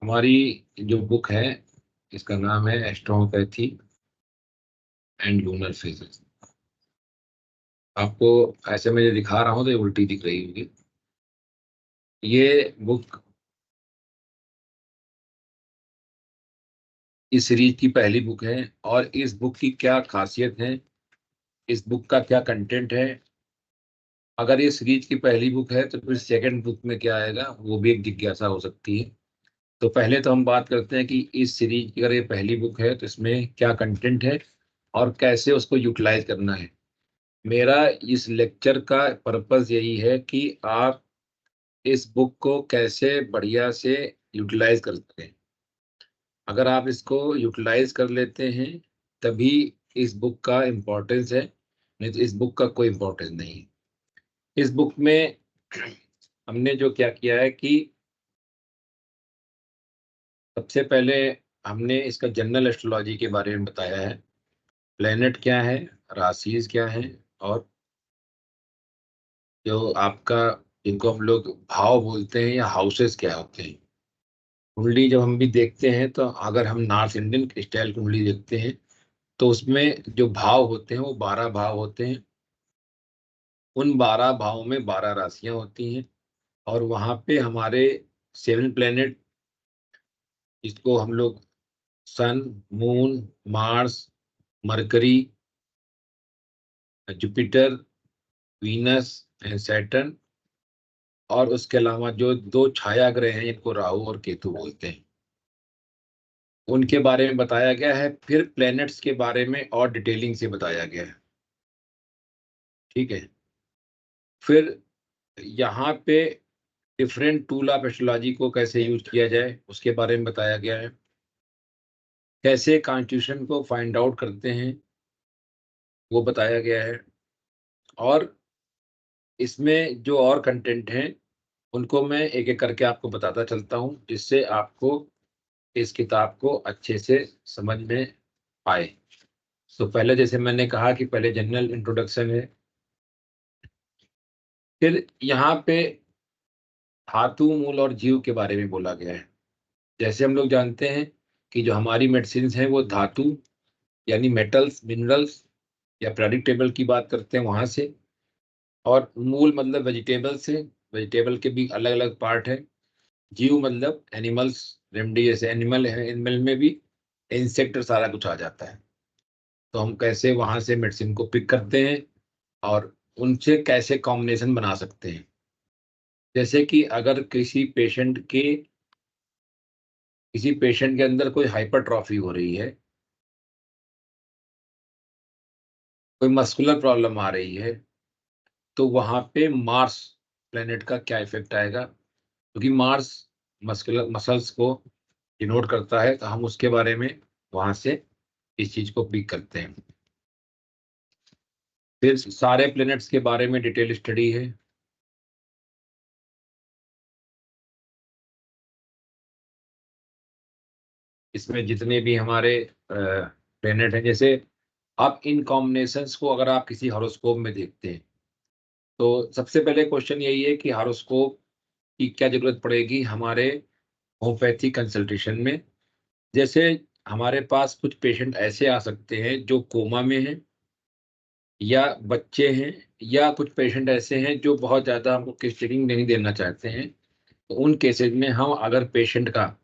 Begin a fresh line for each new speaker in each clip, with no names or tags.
हमारी जो बुक है इसका नाम है एस्ट्रोनोपैथी एंड लूनर फेजेस। आपको ऐसे मैं जो दिखा रहा हूँ तो ये उल्टी दिख रही होगी। ये बुक इस सीरीज की पहली बुक है। और इस बुक की क्या खासियत है, इस बुक का क्या कंटेंट है, अगर ये सीरीज की पहली बुक है तो फिर सेकंड बुक में क्या आएगा वो भी एक जिज्ञासा हो सकती है। तो पहले तो हम बात करते हैं कि इस सीरीज की अगर ये पहली बुक है तो इसमें क्या कंटेंट है और कैसे उसको यूटिलाइज करना है। मेरा इस लेक्चर का पर्पस यही है कि आप इस बुक को कैसे बढ़िया से यूटिलाइज कर सकें। अगर आप इसको यूटिलाइज कर लेते हैं तभी इस बुक का इम्पोर्टेंस है, नहीं तो इस बुक का कोई इम्पोर्टेंस नहीं है। इस बुक में हमने जो क्या किया है कि सबसे पहले हमने इसका जनरल एस्ट्रोलॉजी के बारे में बताया है। प्लेनेट क्या है, राशिज क्या है, और जो आपका जिनको हम लोग भाव बोलते हैं या हाउसेस क्या होते हैं। कुंडली जब हम भी देखते हैं तो अगर हम नॉर्थ इंडियन स्टाइल कुंडली देखते हैं तो उसमें जो भाव होते हैं वो 12 भाव होते हैं। उन 12 भावों में 12 राशियां होती हैं और वहां पे हमारे 7 प्लेनेट, जिसको हम लोग sun, moon, Mars, Mercury, Jupiter, Venus and Saturn, और उसके अलावा जो दो छाया ग्रह हैं जिनको राहु और केतु बोलते हैं, उनके बारे में बताया गया है। फिर प्लैनेट्स के बारे में और डिटेलिंग से बताया गया है। ठीक है। फिर यहाँ पे डिफरेंट टूल ऑफ एस्ट्रोलॉजी को कैसे यूज किया जाए उसके बारे में बताया गया है। कैसे कॉन्स्टिट्यूशन को फाइंड आउट करते हैं वो बताया गया है। और इसमें जो और कंटेंट हैं उनको मैं एक एक करके आपको बताता चलता हूँ, जिससे आपको इस किताब को अच्छे से समझ में आए। तो पहले जैसे मैंने कहा कि पहले जनरल इंट्रोडक्शन है। फिर यहाँ पे धातु, मूल और जीव के बारे में बोला गया है। जैसे हम लोग जानते हैं कि जो हमारी मेडिसिन हैं वो धातु यानी मेटल्स, मिनरल्स या पीरियोडिक टेबल की बात करते हैं वहां से। और मूल मतलब वेजिटेबल से, वेजिटेबल के भी अलग अलग पार्ट है। जीव मतलब एनिमल्स, रेमडी जैसे एनिमल है, एनिमल में भी इंसेक्ट और सारा कुछ आ जाता है। तो हम कैसे वहां से मेडिसिन को पिक करते हैं और उनसे कैसे कॉम्बिनेशन बना सकते हैं। जैसे कि अगर किसी पेशेंट के अंदर कोई हाइपरट्रॉफी हो रही है, कोई मस्कुलर प्रॉब्लम आ रही है, तो वहां पे मार्स प्लेनेट का क्या इफेक्ट आएगा, क्योंकि मार्स मस्कुलर मसल्स को डिनोट करता है। तो हम उसके बारे में वहां से इस चीज को पिक करते हैं। फिर सारे प्लेनेट्स के बारे में डिटेल स्टडी है। इसमें जितने भी हमारे प्लेनेट हैं, जैसे आप इन कॉम्बिनेशंस को अगर आप किसी हॉरोस्कोप में देखते हैं तो सबसे पहले क्वेश्चन यही है कि हॉरोस्कोप की क्या जरूरत पड़ेगी हमारे होम्योपैथी कंसल्टेशन में। जैसे हमारे पास कुछ पेशेंट ऐसे आ सकते हैं जो कोमा में हैं या बच्चे हैं, या कुछ पेशेंट ऐसे हैं जो बहुत ज़्यादा हमको किस्टिंग नहीं देना चाहते हैं। तो उन केसेस में हम अगर पेशेंट का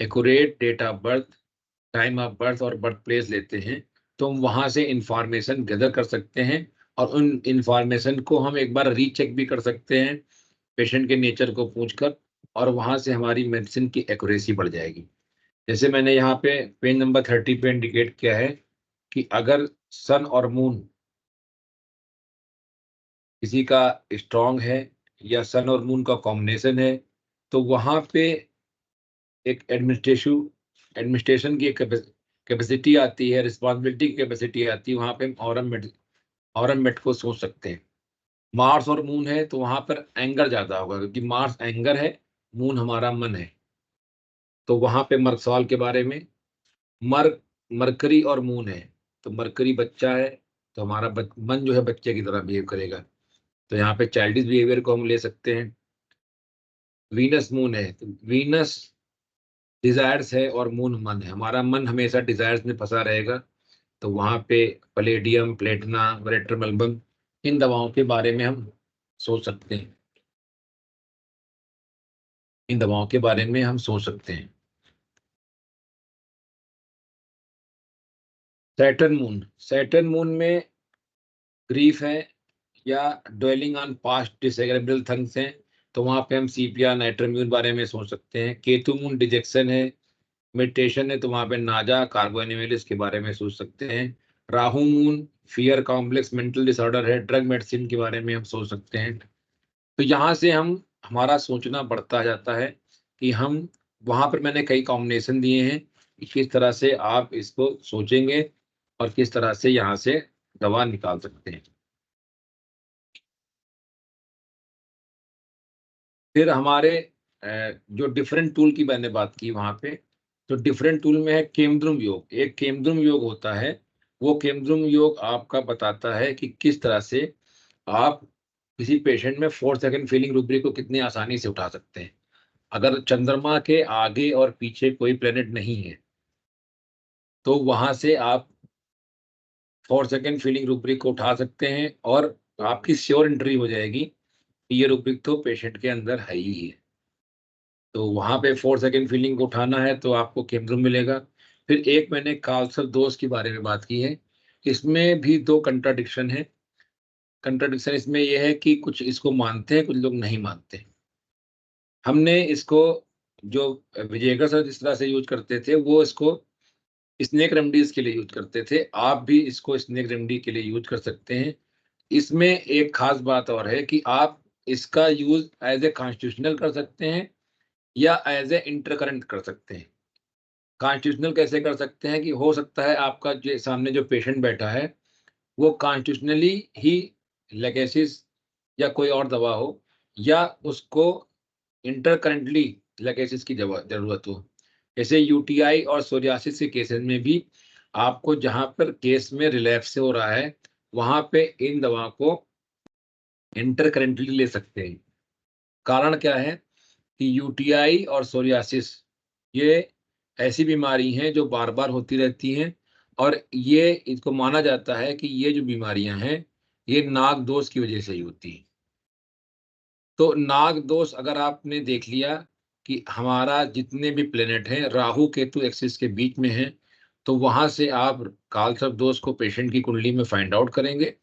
accurate date of birth, time of birth और बर्थ प्लेस लेते हैं तो हम वहाँ से इंफॉर्मेशन गैदर कर सकते हैं। और उन इंफॉर्मेशन को हम एक बार रीचेक भी कर सकते हैं पेशेंट के नेचर को पूछकर, और वहाँ से हमारी मेडिसिन की एक्यूरेसी बढ़ जाएगी। जैसे मैंने यहाँ पे पेज नंबर 30 पे इंडिकेट किया है कि अगर सन और मून किसी का स्ट्रांग है या सन और मून का कॉम्बिनेशन है, तो वहाँ पे एक एडमिनिस्ट्रेशन की कैपेसिटी आती है, रिस्पॉन्सिबिलिटी की कैपेसिटी आती है। वहाँ पे हम ऑरम मेट को सोच सकते हैं। मार्स और मून है तो वहाँ पर एंगर ज्यादा होगा, क्योंकि मार्स एंगर है, मून हमारा मन है। तो वहाँ पे मर्कसॉल के बारे में, मर मरकरी और मून है तो मरकरी बच्चा है तो हमारा मन जो है बच्चे की तरह बिहेव करेगा। तो यहाँ पे चाइल्डिश बिहेवियर को हम ले सकते हैं। वीनस मून है तो वीनस डिजायर्स है और मून मन है। हमारा मन हमेशा डिजायर्स में फंसा रहेगा, तो वहां पे पलेडियम, प्लेटिना, वेरेट्रमल्बम, इन दवाओं के बारे में हम सोच सकते हैं। इन दवाओं के बारे में हम सोच सकते हैं। सैटर्न मून में ग्रीफ है या ड्वेलिंग ऑन पास्ट डिसएग्रेबल थिंग्स हैं, तो वहां पे हम सीपिया, नाइट्रोम्यून बारे में सोच सकते हैं। केतु मून डिजेक्शन है, मेडिटेशन है, तो वहां पे नाजा, कार्बोनिमिलिस के बारे में सोच सकते हैं। Rahu moon fear complex mental disorder है, ड्रग मेडिसिन के बारे में हम सोच सकते हैं। तो यहाँ से हम हमारा सोचना बढ़ता जाता है कि हम वहां पर मैंने कई कॉम्बिनेशन दिए हैं कि किस तरह से आप इसको सोचेंगे और किस तरह से यहाँ से दवा निकाल सकते हैं। फिर हमारे जो डिफरेंट टूल की मैंने बात की वहां पे, तो डिफरेंट टूल में है केमद्रुम योग। एक केमद्रुम योग होता है, वो केमद्रुम योग आपका बताता है कि किस तरह से आप किसी पेशेंट में 4 सेकंड फीलिंग रूब्रिक को कितनी आसानी से उठा सकते हैं। अगर चंद्रमा के आगे और पीछे कोई प्लेनेट नहीं है, तो वहां से आप 4 सेकंड फीलिंग रूब्रिक को उठा सकते हैं और आपकी श्योर एंट्री हो जाएगी कि ये रूब्रिक तो पेशेंट के अंदर है ही है। तो वहां पे 4 सेकंड फीलिंग को उठाना है तो आपको केमद्रुम मिलेगा। फिर एक मैंने कालसर दोष के बारे में बात की है, इसमें भी दो कंट्राडिक्शन है। कंट्राडिक्शन इसमें यह है कि कुछ इसको मानते हैं, कुछ लोग नहीं मानते। हमने इसको, जो विजयकर सर जिस तरह से यूज करते थे, वो इसको स्नेक रेमडीज के लिए यूज करते थे। आप भी इसको स्नेक रेमडी के लिए यूज कर सकते हैं। इसमें एक खास बात और है कि आप इसका यूज एज ए कॉन्स्टिट्यूशनल कर सकते हैं या एज ए इंटरकरेंट कर सकते हैं। कॉन्स्टिट्यूशनल कैसे कर सकते हैं कि हो सकता है आपका जो सामने जो पेशेंट बैठा है वो कॉन्स्टिट्यूशनली ही लेगेसिस या कोई और दवा हो, या उसको इंटरकरेंटली लेगेसिस की जरूरत हो। जैसे यूटीआई और सोरियासिस के केसेस में भी आपको जहां पर केस में रिलैप्स हो रहा है, वहां पे इन दवा को इंटरकरेंटली ले सकते हैं। कारण क्या है कि यूटीआई और सोरियासिस ये ऐसी बीमारी हैं जो बार बार होती रहती हैं, और ये इसको माना जाता है कि ये जो बीमारियां हैं ये नाग दोष की वजह से ही होती हैं। तो नाग दोष अगर आपने देख लिया कि हमारा जितने भी प्लेनेट हैं राहु केतु एक्सिस के बीच में हैं, तो वहां से आप कालसर्प दोष को पेशेंट की कुंडली में फाइंड आउट करेंगे,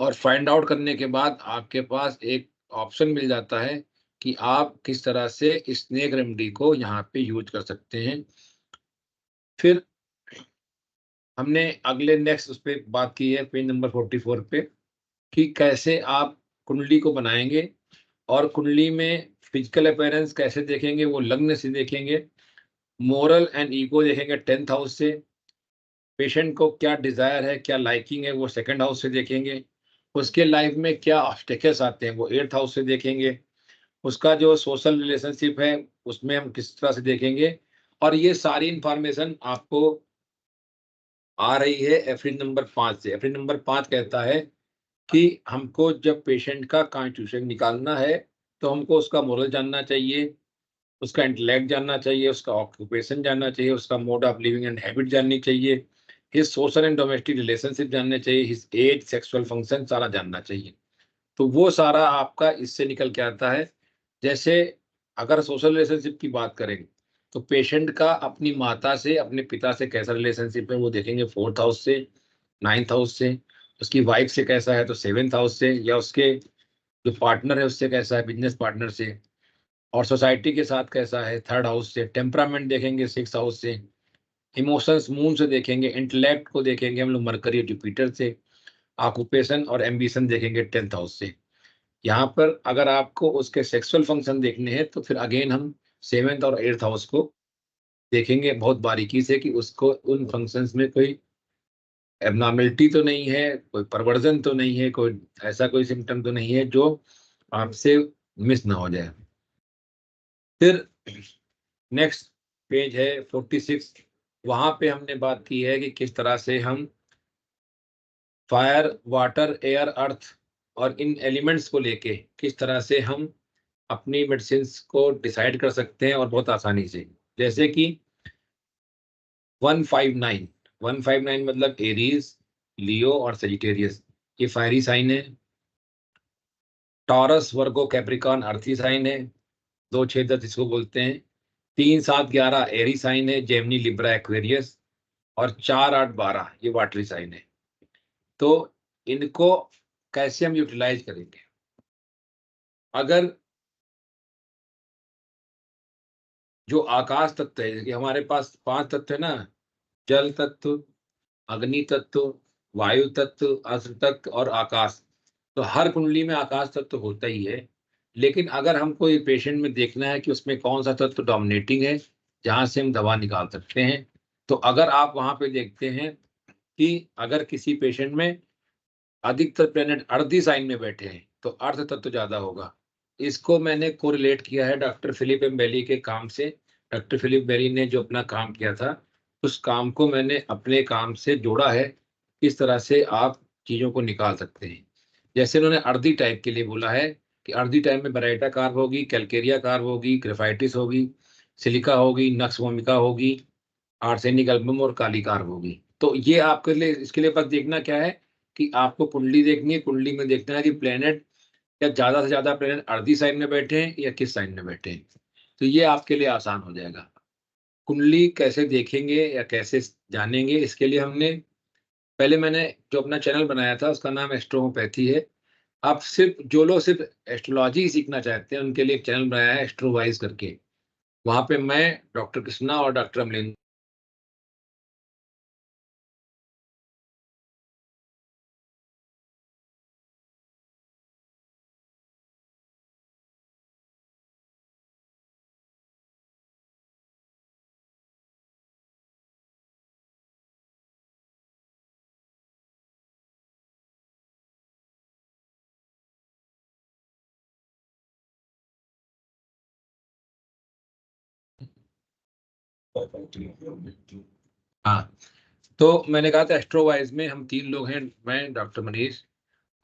और फाइंड आउट करने के बाद आपके पास एक ऑप्शन मिल जाता है कि आप किस तरह से स्नेक रेमेडी को यहाँ पे यूज कर सकते हैं। फिर हमने अगले नेक्स्ट उस पर बात की है पेज नंबर 44 पे, कि कैसे आप कुंडली को बनाएंगे और कुंडली में फिजिकल अपीयरेंस कैसे देखेंगे, वो लग्न से देखेंगे, मोरल एंड ईगो देखेंगे 10th हाउस से, पेशेंट को क्या डिजायर है, क्या लाइकिंग है, वो 2nd हाउस से देखेंगे, उसके लाइफ में क्या ऑब्स्टेकल्स आते हैं वो 8th हाउस से देखेंगे, उसका जो सोशल रिलेशनशिप है उसमें हम किस तरह से देखेंगे। और ये सारी इंफॉर्मेशन आपको आ रही है एफरी नंबर 5 से। एफरी नंबर 5 कहता है कि हमको जब पेशेंट का कॉन्स्टिट्यूशन निकालना है तो हमको उसका मोरल जानना चाहिए, उसका इंटेलेक्ट जानना चाहिए, उसका ऑक्यूपेशन जानना चाहिए, उसका mode of living and habit जाननी चाहिए, his social and domestic relationship जानने चाहिए, हिज एज, सेक्सुअल फंक्शन सारा जानना चाहिए। तो वो सारा आपका इससे निकल के आता है। जैसे अगर सोशल रिलेशनशिप की बात करें तो पेशेंट का अपनी माता से, अपने पिता से कैसा रिलेशनशिप है वो देखेंगे 4th हाउस से, 9th हाउस से। उसकी वाइफ से कैसा है तो 7th हाउस से, या उसके जो पार्टनर है उससे कैसा है, बिजनेस पार्टनर से, और सोसाइटी के साथ कैसा है 3rd हाउस से। टेम्परामेंट देखेंगे 6th हाउस से, इमोशंस मून से देखेंगे, इंटेलेक्ट को देखेंगे हम लोग मरकरी और जुपिटर से, ऑक्यूपेशन और एम्बिशन देखेंगे 10th हाउस से। यहाँ पर अगर आपको उसके सेक्सुअल फंक्शन देखने हैं तो फिर अगेन हम 7th और 8th हाउस को देखेंगे बहुत बारीकी से कि उसको उन फंक्शंस में कोई एबनॉर्मेलिटी तो नहीं है, कोई परवर्जन तो नहीं है, कोई ऐसा कोई सिम्टम तो नहीं है जो आपसे मिस ना हो जाए। फिर नेक्स्ट पेज है 46, वहां पे हमने बात की है कि किस तरह से हम फायर, वाटर, एयर, अर्थ और इन एलिमेंट्स को लेके किस तरह से हम अपनी मेडिसिन को डिसाइड कर सकते हैं, और बहुत आसानी से। जैसे कि 159 मतलब एरीज, लियो और सेजिटेरियस, ये फायरी साइन है। टॉरस, वर्गो, कैप्रिकॉर्न अर्थी साइन है, 2 6 10 इसको बोलते हैं। 3 7 11 एरी साइन है, जेमिनी, लिब्रा, एक्वेरियस। और 4 8 12 ये वाटरी साइन है। तो इनको कैसे हम यूटिलाइज करेंगे? अगर जो आकाश तत्व है, कि हमारे पास 5 तत्व है ना, जल तत्व, अग्नि तत्व, वायु तत्व, अश्व तत्व और आकाश। तो हर कुंडली में आकाश तत्व होता ही है। लेकिन अगर हमको ये पेशेंट में देखना है कि उसमें कौन सा तत्व डोमिनेटिंग है, जहां से हम दवा निकाल सकते हैं, तो अगर आप वहां पे देखते हैं कि अगर किसी पेशेंट में अधिकतर प्लेनेट अर्धी साइन में बैठे हैं, तो अर्ध तत्व ज्यादा होगा। इसको मैंने कोरिलेट किया है डॉक्टर फिलिप एम्बेली के काम से। डॉक्टर फिलिप बेली ने जो अपना काम किया था, उस काम को मैंने अपने काम से जोड़ा है। किस तरह से आप चीजों को निकाल सकते हैं। जैसे उन्होंने अर्धी टाइप के लिए बोला है कि अर्धी टाइप में बराइटा कार्ब होगी, कैलकेरिया कार्ब होगी, ग्रेफाइटिस होगी, सिलिका होगी, नक्स वोमिका होगी, आर्सेनिक एल्बम और काली कार्ब होगी। तो ये आपके लिए, इसके लिए बस देखना क्या है कि आपको कुंडली देखनी है। कुंडली में देखना है कि प्लेनेट या ज्यादा से ज्यादा प्लेनेट अर्धी साइन में बैठे हैं या किस साइन में बैठे हैं। तो ये आपके लिए आसान हो जाएगा। कुंडली कैसे देखेंगे या कैसे जानेंगे, इसके लिए पहले मैंने जो अपना चैनल बनाया था उसका नाम एस्ट्रोहोपैथी है। आप सिर्फ जो लोग सिर्फ एस्ट्रोलॉजी सीखना चाहते हैं उनके लिए एक चैनल बनाया है एस्ट्रोवाइज करके। वहां पे मैं, डॉक्टर कृष्णा और डॉक्टर अमलिन हाँ, तो मैंने कहा था एस्ट्रोवाइज में हम 3 लोग हैं, मैं, डॉक्टर मनीष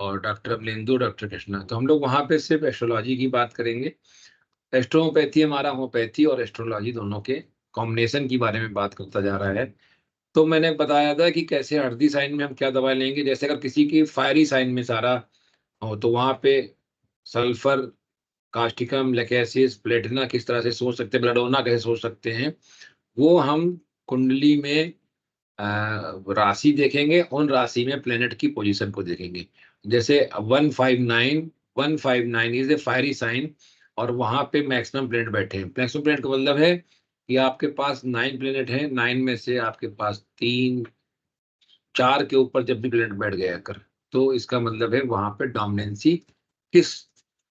और डॉक्टर अमलेंदु, डॉक्टर कृष्णा। तो हम लोग वहाँ पे सिर्फ एस्ट्रोलॉजी की बात करेंगे। एस्ट्रोहोपैथी हमारा होम्योपैथी और एस्ट्रोलॉजी दोनों के कॉम्बिनेशन की बारे में बात करता जा रहा है। तो मैंने बताया था कि कैसे हल्दी साइन में हम क्या दवा लेंगे। जैसे अगर किसी की फायरी साइन में सारा हो तो वहाँ पे सल्फर, कास्टिकम, लेकेसिस, प्लेटिना किस तरह से सोच सकते हैं, ब्लडोना कैसे सोच सकते हैं, वो हम कुंडली में राशि देखेंगे, उन राशि में प्लेनेट की पोजीशन को देखेंगे। जैसे 159 इज ए फायरी साइन और वहां पे मैक्सिमम प्लेनेट बैठे हैं। मैक्सिमम प्लेनेट का मतलब है कि आपके पास 9 प्लेनेट हैं, 9 में से आपके पास 3 4 के ऊपर जब भी प्लेनेट बैठ गया कर, तो इसका मतलब है वहां पे डोमिनेंसी किस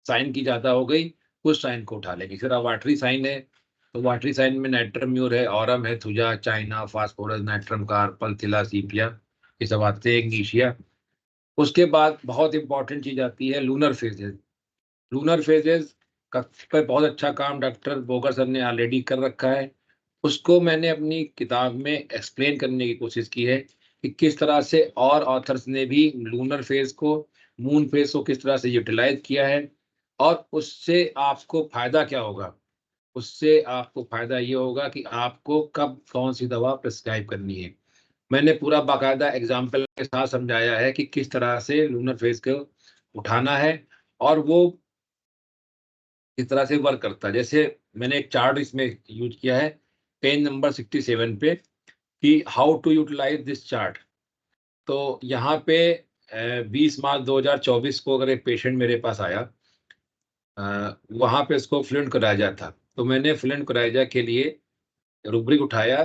साइन की ज्यादा हो गई, उस साइन को उठा लेंगे। फिर वाटरी साइन है, तो वाटरी साइन में नाइट्रम म्यूर है, ऑरम है, थुजा, चाइना, फास्फोरस, नाइट्रम कार्पल, थिला, सीपिया, ये सब आते हैं, इग्निशिया। उसके बाद बहुत इंपॉर्टेंट चीज आती है लूनर फेजेस। लूनर फेजेस का पर बहुत अच्छा काम डॉक्टर बोगर सर ने ऑलरेडी कर रखा है। उसको मैंने अपनी किताब में एक्सप्लेन करने की कोशिश की है कि किस तरह से और ऑथर्स ने भी लूनर फेज को, मून फेज को किस तरह से यूटिलाइज किया है और उससे आपको फायदा क्या होगा। उससे आपको फायदा ये होगा कि आपको कब कौन सी दवा प्रिस्क्राइब करनी है। मैंने पूरा बाकायदा एग्जाम्पल के साथ समझाया है कि किस तरह से लूनर फेज को उठाना है और वो किस तरह से वर्क करता है। जैसे मैंने एक चार्ट इसमें यूज किया है पेज नंबर 67 पे कि how to utilize this chart. तो यहाँ पे 20 मार्च 2024 को अगर एक पेशेंट मेरे पास आया, वहाँ पे उसको फ्लूएंट कोराइजा था, तो मैंने फ्लूएंट कोराइजा के लिए रूब्रिक उठाया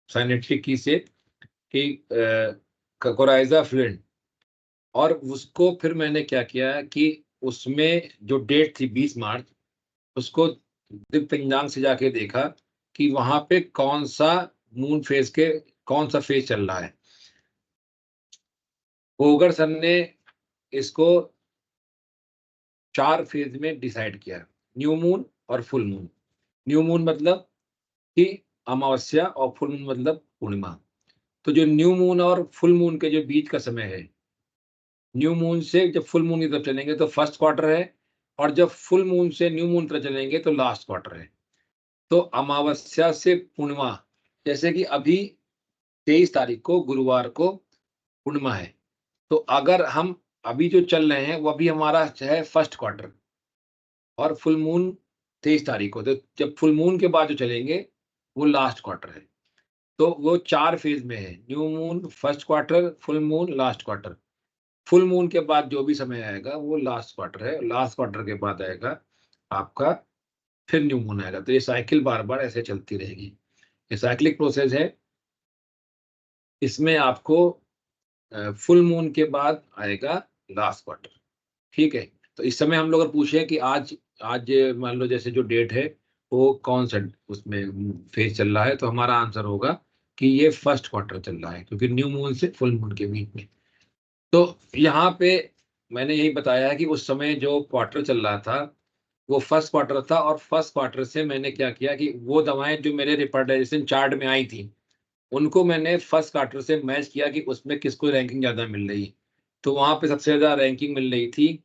साइनेट्रिक की से कि कोराइजा फ्लूएंट। और उसको फिर मैंने क्या किया कि उसमें जो डेट थी 20 मार्च, उसको दिव्य से जाके देखा कि वहां पे कौन सा मून फेज के कौन सा फेज चल रहा है। बोगर सर ने इसको 4 फेज में डिसाइड किया, न्यू मून और फुल मून। न्यू मून मतलब कि अमावस्या और फुल मून मतलब पूर्णिमा। तो जो न्यू मून और फुल मून के जो बीच का समय है, न्यू मून से जब फुल मून की तरफ चलेंगे तो फर्स्ट क्वार्टर है, और जब फुल मून से न्यू मून तरफ चलेंगे तो लास्ट क्वार्टर है। तो अमावस्या से पूर्णिमा, जैसे कि अभी 23 तारीख को गुरुवार को पूर्णिमा है, तो अगर हम अभी जो चल रहे हैं वो अभी हमारा है फर्स्ट क्वार्टर, और फुल मून 23 तारीख को, तो जब फुल मून के बाद जो चलेंगे वो लास्ट क्वार्टर है। तो वो 4 फेज में है, new moon, first quarter, full moon, last quarter. Full moon के बाद जो भी समय आएगा वो लास्ट क्वार्टर है, लास्ट क्वार्टर के बाद आएगा आपका फिर न्यू मून आएगा। तो ये साइकिल बार-बार ऐसे चलती रहेगी। ये साइक्लिक प्रोसेस है। इसमें आपको फुल मून के बाद आएगा लास्ट क्वार्टर, ठीक है? तो इस समय हम लोग अगर पूछे कि आज आज मान लो जैसे जो डेट है वो कौन सा उसमें फेज चल रहा है, तो हमारा आंसर होगा कि ये फर्स्ट क्वार्टर चल रहा है, क्योंकि न्यू मून से फुल मून के बीच में। तो यहाँ पे मैंने यही बताया है कि उस समय जो क्वार्टर चल रहा था वो फर्स्ट क्वार्टर था, और फर्स्ट क्वार्टर से मैंने क्या किया कि वो दवाएं जो मेरे रिप्रेजेंटेशन चार्ट में आई थी उनको मैंने फर्स्ट क्वार्टर से मैच किया कि उसमें किसको रैंकिंग ज़्यादा मिल रही। तो वहाँ पे सबसे ज़्यादा रैंकिंग मिल रही थी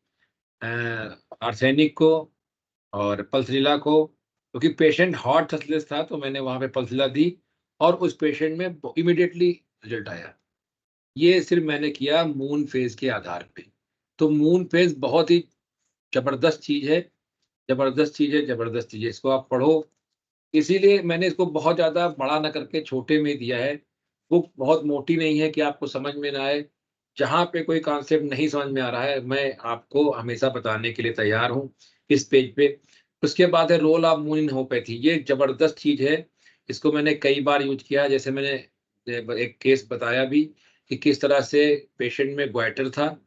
आर्सेनिक को और पल्सरीला को, क्योंकि पेशेंट हॉट सस्लेस था तो मैंने वहाँ पे पल्सरीला दी और उस पेशेंट में इमीडिएटली रिजल्ट आया। ये सिर्फ मैंने किया मून फेज के आधार पे। तो मून फेज बहुत ही ज़बरदस्त चीज़ है, ज़बरदस्त चीज़ है, ज़बरदस्त चीज़ है। इसको आप पढ़ो, इसीलिए मैंने इसको बहुत ज़्यादा बड़ा ना करके छोटे में दिया है। बुक बहुत मोटी नहीं है कि आपको समझ में ना आए। जहाँ पे कोई कॉन्सेप्ट नहीं समझ में आ रहा है, मैं आपको हमेशा बताने के लिए तैयार हूँ इस पेज पे। उसके बाद है role of moon in homeopathy. ये ज़बरदस्त चीज़ है। इसको मैंने कई बार यूज़ किया, जैसे मैंने एक केस बताया भी कि किस तरह से पेशेंट में ग्वाइटर था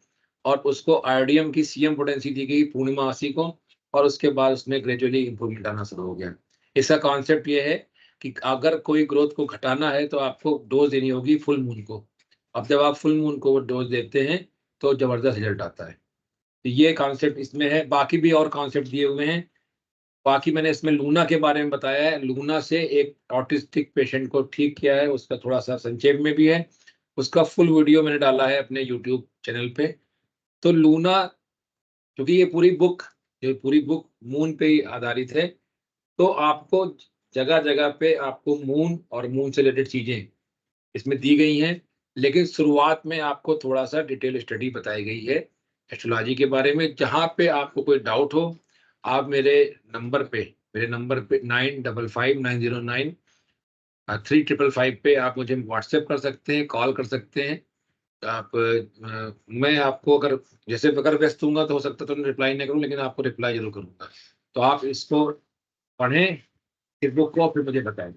और उसको आयोडियम की सीएम पोटेंसी दी गई पूर्णिमासी को, और उसके बाद उसमें ग्रेजुअली इम्प्रूवमेंट आना शुरू हो गया। इसका कॉन्सेप्ट ये है कि अगर कोई ग्रोथ को घटाना है तो आपको डोज़ देनी होगी फुल मून को। अब जब आप फुल मून को वो डोज़ देते हैं तो ज़बरदस्त रिज़ल्ट आता है। तो ये कॉन्सेप्ट इसमें है, बाकी भी और कॉन्सेप्ट दिए हुए हैं। बाकी मैंने इसमें लूना के बारे में बताया है। लूना से एक ऑटिस्टिक पेशेंट को ठीक किया है, उसका थोड़ा-सा संक्षेप में भी है। उसका फुल वीडियो मैंने डाला है अपने यूट्यूब चैनल पे। तो लूना, क्योंकि ये पूरी बुक मून पे ही आधारित है, तो आपको जगह-जगह पे आपको मून और मून से रिलेटेड चीज़ें इसमें दी गई हैं। लेकिन शुरुआत में आपको थोड़ा-सा डिटेल स्टडी बताई गई है एस्ट्रोलॉजी के बारे में। जहाँ पे आपको कोई डाउट हो, आप मेरे नंबर पे 955909 3555 पे आप मुझे व्हाट्सएप कर सकते हैं, कॉल कर सकते हैं। आप मैं आपको अगर जैसे अगर व्यस्त हूँगा तो हो सकता है तो रिप्लाई ना करूँ, लेकिन आपको रिप्लाई ज़रूर करूँगा। तो आप इसको पढ़ें, इस बुक को, फिर मुझे बताएँ।